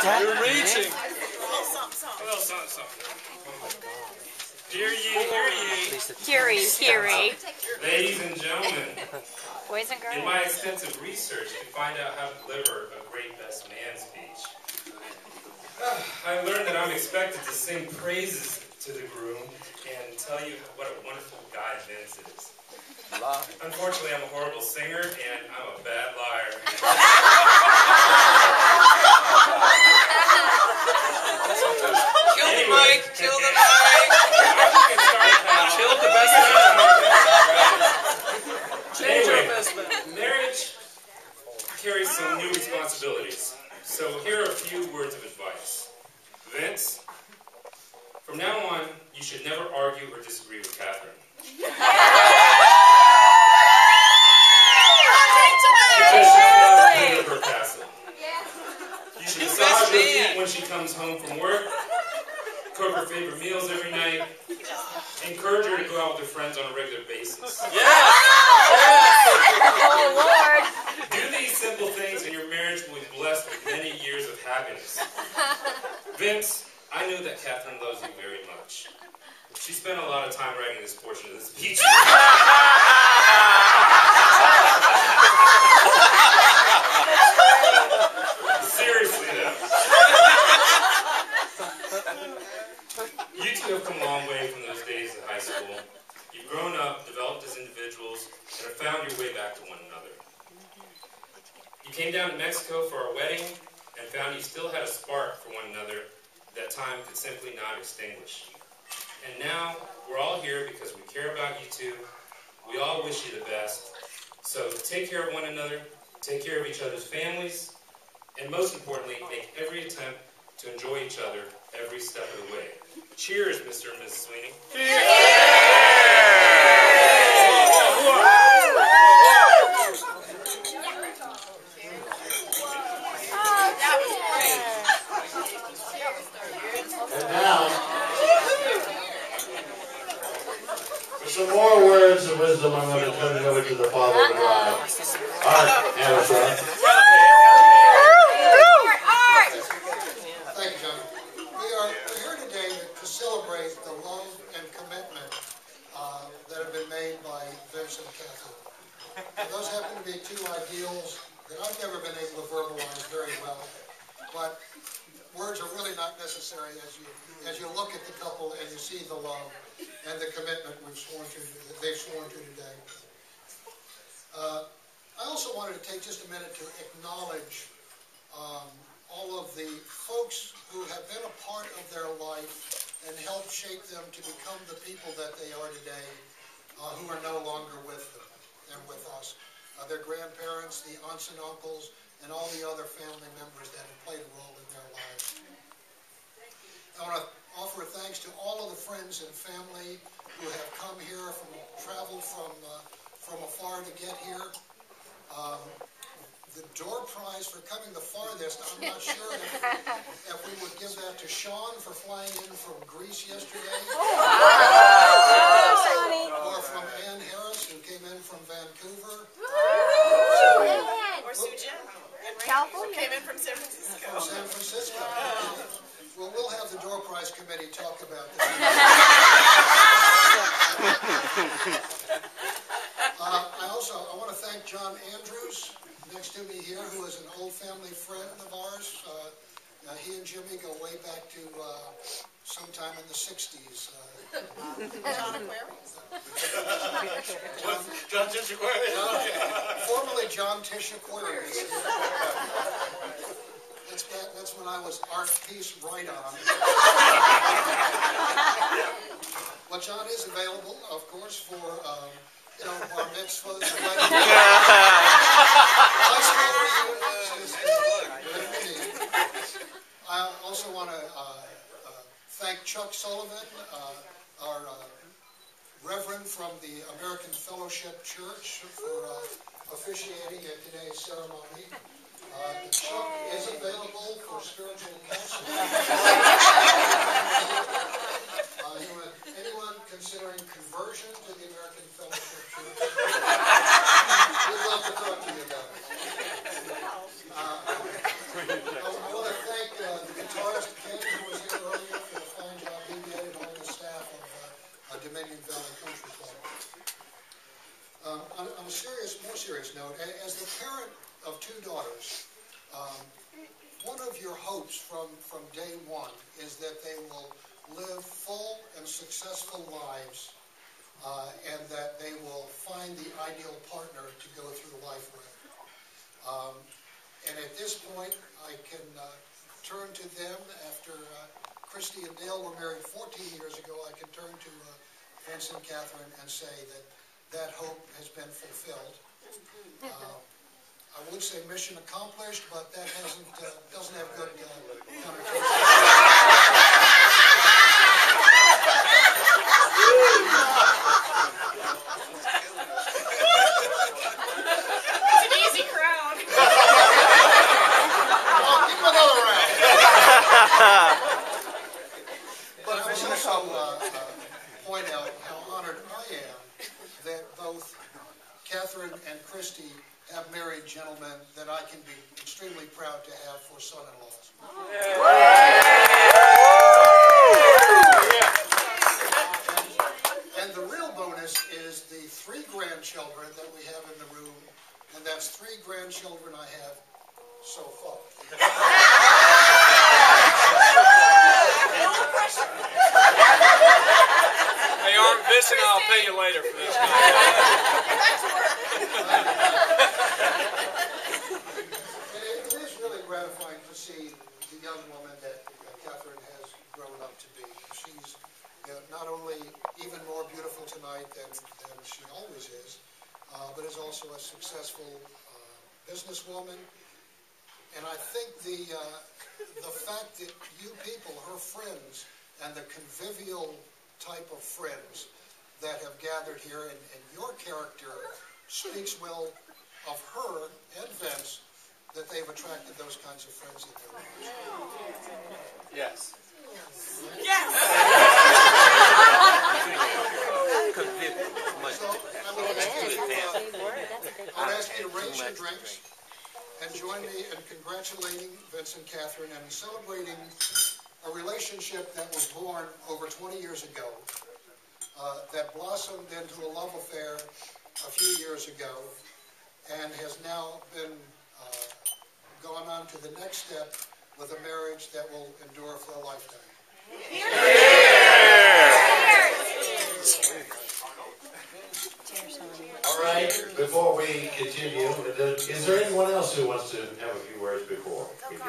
You're reaching. A little something. Hear ye, hear ye. Hear ye. Ladies and gentlemen, Boys and girls. in my extensive research to find out how to deliver a great best man speech, I learned that I'm expected to sing praises to the groom and tell you what a wonderful guy Vince is. Unfortunately, I'm a horrible singer and I'm a bad liar. Kill the mic! Kill the mic! Kill the best man! Anyway, marriage carries some new responsibilities. So here are a few words of advice. Vince, from now on, you should never argue or disagree with Catherine. Because she's not the queen of her castle. You should massage her feet when she comes home from work, cook her favorite meals every night, encourage her to go out with her friends on a regular basis. Oh, Lord. Do these simple things and your marriage will be blessed with many years of happiness. Vince, I know that Catherine loves you very much. She spent a lot of time writing this portion of the speech. Seriously, though. You two have come a long way from those days in high school. You've grown up, developed as individuals, and have found your way back to one another. You came down to Mexico for our wedding and found you still had a spark for one another that time could simply not extinguish. And now, we're all here because we care about you two. We all wish you the best. So take care of one another, take care of each other's families, and most importantly, make every attempt to enjoy each other every step of the way. Cheers, Mr. and Mrs. Sweeney. And now, for some more words of wisdom, I'm going to turn it over to the father of the bride. Art, Amazon. Thank you, John. We're here today to celebrate the love and commitment that have been made by Vince and Catherine. And those happen to be two ideals that I've never been able to verbalize very well, but words are really not necessary as you look at the couple and you see the love and the commitment that they've sworn to today. I also wanted to take just a minute to acknowledge all of the folks who have been a part of their life and helped shape them to become the people that they are today, who are no longer with them and with us. Their grandparents, the aunts and uncles, and all the other family members that have played a role in their lives. I want to offer thanks to all of the friends and family who have come here, traveled from afar to get here. The door prize for coming the farthest, I'm not sure if we would give that to Sean for flying in from Greece yesterday. Or from Ann Harris, who came in from Vancouver. Or Sue Jim. California. Came in from San Francisco. From San Francisco. Well, we'll have the door prize committee talk about that. I want to thank John Andrews, next to me here, who is an old family friend of ours. He and Jimmy go way back to sometime in the 60s. John Aquarius. John Tish Aquarius. Formerly John Tish Aquarius. That's when I was Art Peace Right On. Well, John is available, of course, for bar mitzvahs, high school reunions. I also want to thank Chuck Sullivan, our Reverend from the American Fellowship Church, for officiating at today's ceremony. Chuck is available for spiritual counseling. Anyone considering conversion to the American Fellowship Church, we'd love to talk to you about it. I want to thank note. As the parent of two daughters, one of your hopes from day one is that they will live full and successful lives, and that they will find the ideal partner to go through life with. And at this point, I can turn to them after Christy and Dale were married 14 years ago. I can turn to Vince and Catherine and say that hope has been fulfilled. I would say mission accomplished, but that doesn't have good connotation. It's an easy crowd. Well, give them another round. But I would also point out how honored I am that both Catherine and Christy have married gentlemen that I can be extremely proud to have for son-in-laws. And the real bonus is the 3 grandchildren that we have in the room, and that's 3 grandchildren I have so far. Hey, Arm, this and I'll pay you later for this. It is really gratifying to see the young woman that Catherine has grown up to be. She's not only even more beautiful tonight than she always is, but is also a successful businesswoman. And I think the fact that you people, her friends, and the convivial type of friends that have gathered here, and your character speaks well of her and Vince, that they've attracted those kinds of friends in their lives. Yes. Yes. So I would ask you to raise your drinks and join me in congratulating Vince and Catherine and celebrating a relationship that was born over 20 years ago, that blossomed into a love affair a few years ago, and has now been gone on to the next step with a marriage that will endure for a lifetime. All right, before we continue, is there anyone else who wants to have a few words before we do?